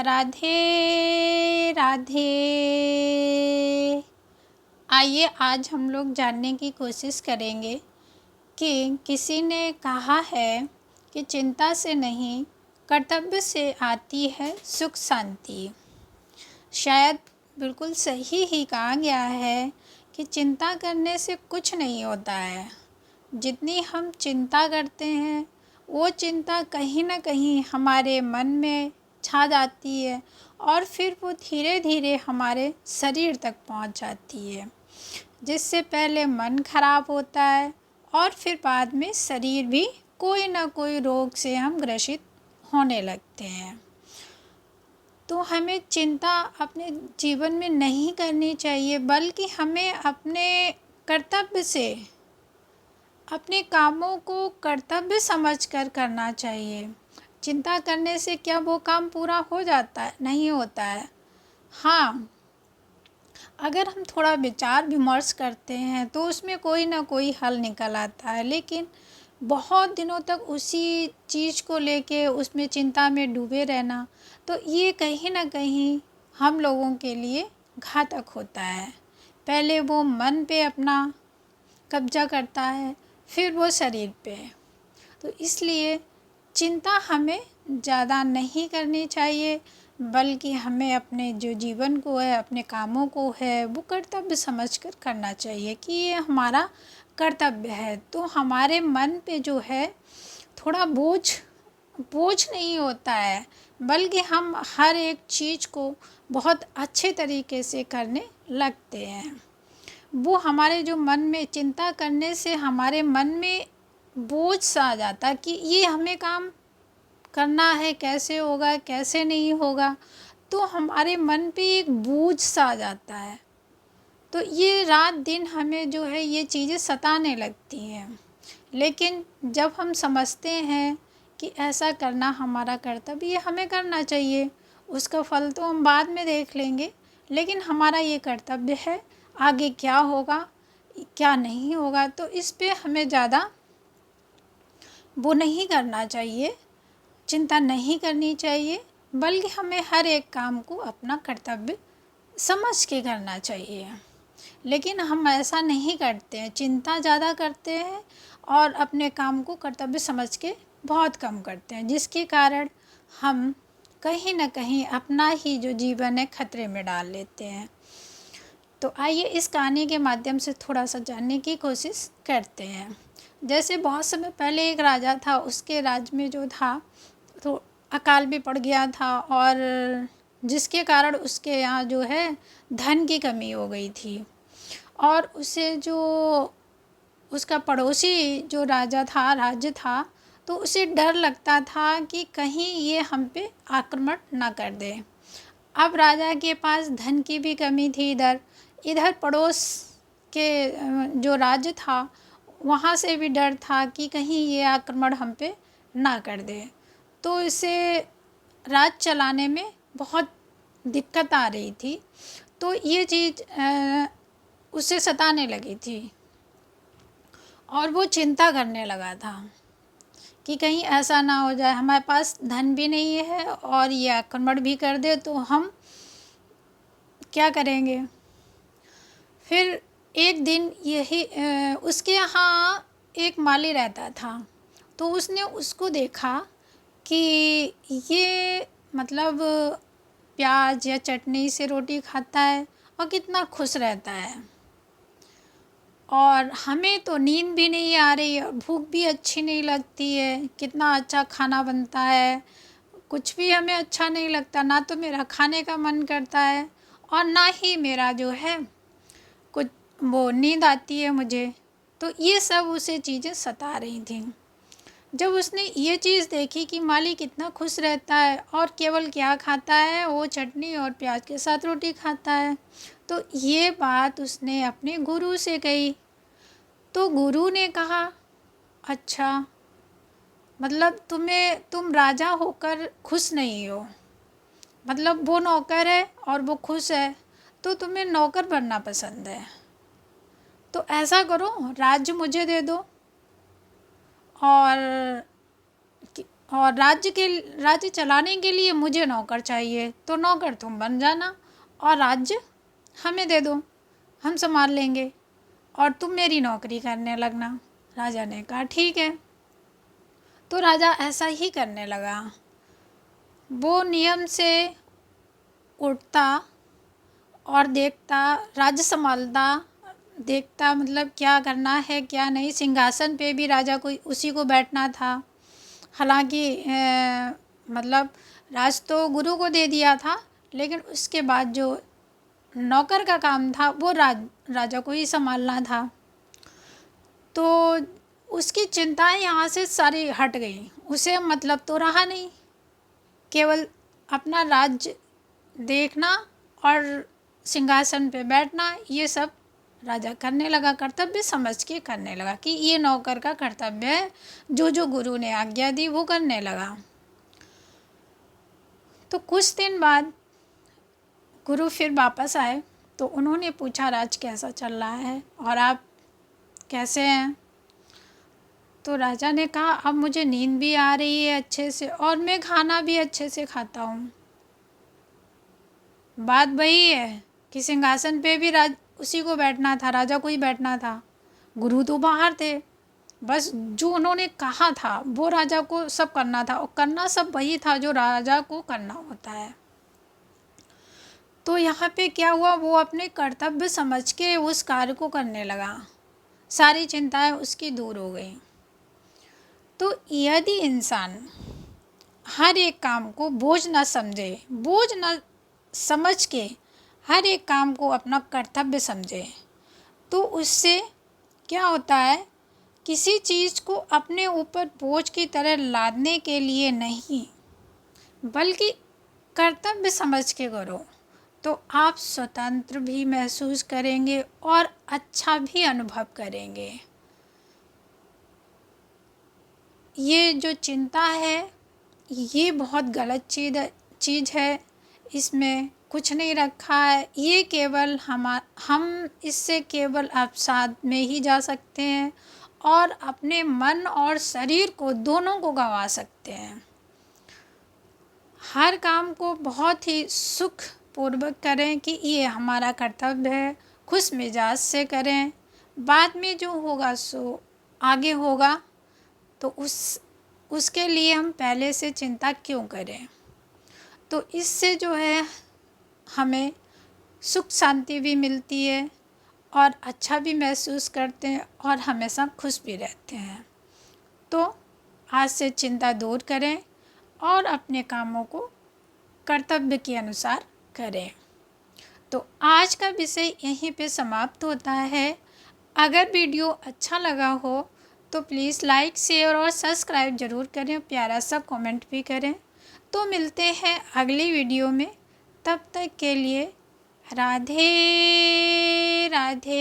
राधे राधे। आइए आज हम लोग जानने की कोशिश करेंगे कि किसी ने कहा है कि चिंता से नहीं कर्तव्य से आती है सुख शांति। शायद बिल्कुल सही ही कहा गया है कि चिंता करने से कुछ नहीं होता है। जितनी हम चिंता करते हैं वो चिंता कहीं ना कहीं हमारे मन में छा जाती है और फिर वो धीरे धीरे हमारे शरीर तक पहुंच जाती है, जिससे पहले मन खराब होता है और फिर बाद में शरीर भी कोई ना कोई रोग से हम ग्रसित होने लगते हैं। तो हमें चिंता अपने जीवन में नहीं करनी चाहिए, बल्कि हमें अपने कर्तव्य से अपने कामों को कर्तव्य समझकर करना चाहिए। चिंता करने से क्या वो काम पूरा हो जाता है? नहीं होता है। हाँ, अगर हम थोड़ा विचार विमर्श करते हैं तो उसमें कोई ना कोई हल निकल आता है, लेकिन बहुत दिनों तक उसी चीज़ को लेके उसमें चिंता में डूबे रहना, तो ये कहीं ना कहीं हम लोगों के लिए घातक होता है। पहले वो मन पे अपना कब्जा करता है, फिर वो शरीर पे। तो इसलिए चिंता हमें ज़्यादा नहीं करनी चाहिए, बल्कि हमें अपने जो जीवन को है, अपने कामों को है, वो कर्तव्य समझकर करना चाहिए कि ये हमारा कर्तव्य है। तो हमारे मन पे जो है थोड़ा बोझ नहीं होता है, बल्कि हम हर एक चीज़ को बहुत अच्छे तरीके से करने लगते हैं। वो हमारे जो मन में चिंता करने से हमारे मन में बोझ सा आ जाता है कि ये हमें काम करना है, कैसे होगा कैसे नहीं होगा, तो हमारे मन पे एक बोझ सा आ जाता है। तो ये रात दिन हमें जो है ये चीज़ें सताने लगती हैं। लेकिन जब हम समझते हैं कि ऐसा करना हमारा कर्तव्य, ये हमें करना चाहिए, उसका फल तो हम बाद में देख लेंगे, लेकिन हमारा ये कर्तव्य है। आगे क्या होगा क्या नहीं होगा तो इस पे हमें ज़्यादा वो नहीं करना चाहिए, चिंता नहीं करनी चाहिए, बल्कि हमें हर एक काम को अपना कर्तव्य समझ के करना चाहिए। लेकिन हम ऐसा नहीं करते हैं, चिंता ज़्यादा करते हैं और अपने काम को कर्तव्य समझ के बहुत कम करते हैं, जिसके कारण हम कहीं ना कहीं अपना ही जो जीवन है खतरे में डाल लेते हैं। तो आइए इस कहानी के माध्यम से थोड़ा सा जानने की कोशिश करते हैं। जैसे बहुत समय पहले एक राजा था, उसके राज्य में जो था तो अकाल भी पड़ गया था, और जिसके कारण उसके यहाँ जो है धन की कमी हो गई थी। और उसे जो उसका पड़ोसी जो राजा था राज्य था, तो उसे डर लगता था कि कहीं ये हम पे आक्रमण ना कर दे। अब राजा के पास धन की भी कमी थी, इधर पड़ोस के जो राज्य था वहाँ से भी डर था कि कहीं ये आक्रमण हम पे ना कर दे। तो इसे राज चलाने में बहुत दिक्कत आ रही थी। तो ये चीज़ उसे सताने लगी थी और वो चिंता करने लगा था कि कहीं ऐसा ना हो जाए, हमारे पास धन भी नहीं है और ये आक्रमण भी कर दे तो हम क्या करेंगे। फिर एक दिन यही उसके यहाँ एक माली रहता था, तो उसने उसको देखा कि ये मतलब प्याज या चटनी से रोटी खाता है और कितना खुश रहता है, और हमें तो नींद भी नहीं आ रही और भूख भी अच्छी नहीं लगती है। कितना अच्छा खाना बनता है, कुछ भी हमें अच्छा नहीं लगता, ना तो मेरा खाने का मन करता है और ना ही मेरा जो है कुछ वो नींद आती है मुझे। तो ये सब उसे चीज़ें सता रही थी। जब उसने ये चीज़ देखी कि माली कितना खुश रहता है और केवल क्या खाता है, वो चटनी और प्याज के साथ रोटी खाता है, तो ये बात उसने अपने गुरु से कही। तो गुरु ने कहा, अच्छा मतलब तुम राजा होकर खुश नहीं हो, मतलब वो नौकर है और वो खुश है, तो तुम्हें नौकर बनना पसंद है। तो ऐसा करो, राज्य मुझे दे दो और और राज्य चलाने के लिए मुझे नौकर चाहिए, तो नौकर तुम बन जाना और राज्य हमें दे दो, हम संभाल लेंगे और तुम मेरी नौकरी करने लगना। राजा ने कहा ठीक है। तो राजा ऐसा ही करने लगा। वो नियम से उठता और देखता, राज्य संभालता, देखता मतलब क्या करना है क्या नहीं। सिंहासन पे भी राजा को उसी को बैठना था। हालांकि मतलब राज तो गुरु को दे दिया था, लेकिन उसके बाद जो नौकर का काम था वो राजा को ही संभालना था। तो उसकी चिंताएं यहाँ से सारी हट गई। उसे मतलब तो रहा नहीं, केवल अपना राज्य देखना और सिंहासन पे बैठना, ये सब राजा करने लगा। कर्तव्य समझ के करने लगा कि ये नौकर का कर्तव्य है, जो जो गुरु ने आज्ञा दी वो करने लगा। तो कुछ दिन बाद गुरु फिर वापस आए, तो उन्होंने पूछा राज कैसा चल रहा है और आप कैसे हैं। तो राजा ने कहा अब मुझे नींद भी आ रही है अच्छे से और मैं खाना भी अच्छे से खाता हूँ। बात वही है कि सिंहासन पे भी उसी को बैठना था, राजा को ही बैठना था। गुरु तो बाहर थे, बस जो उन्होंने कहा था वो राजा को सब करना था, और करना सब वही था जो राजा को करना होता है। तो यहाँ पे क्या हुआ, वो अपने कर्तव्य समझ के उस कार्य को करने लगा। सारी चिंताएं उसकी दूर हो गई। तो यदि इंसान हर एक काम को बोझ न समझे, बोझ न समझ के हर एक काम को अपना कर्तव्य समझे, तो उससे क्या होता है, किसी चीज़ को अपने ऊपर बोझ की तरह लादने के लिए नहीं, बल्कि कर्तव्य समझ के करो, तो आप स्वतंत्र भी महसूस करेंगे और अच्छा भी अनुभव करेंगे। ये जो चिंता है ये बहुत गलत चीज़ है, इसमें कुछ नहीं रखा है। ये केवल हम इससे केवल अवसाद में ही जा सकते हैं और अपने मन और शरीर को दोनों को गंवा सकते हैं। हर काम को बहुत ही सुख पूर्वक करें कि ये हमारा कर्तव्य है, खुश मिजाज से करें। बाद में जो होगा सो आगे होगा, तो उसके लिए हम पहले से चिंता क्यों करें। तो इससे जो है हमें सुख शांति भी मिलती है और अच्छा भी महसूस करते हैं और हमेशा खुश भी रहते हैं। तो आज से चिंता दूर करें और अपने कामों को कर्तव्य के अनुसार करें। तो आज का विषय यहीं पे समाप्त होता है। अगर वीडियो अच्छा लगा हो तो प्लीज़ लाइक शेयर और सब्सक्राइब ज़रूर करें, प्यारा सा कमेंट भी करें। तो मिलते हैं अगली वीडियो में, तब तक के लिए राधे राधे।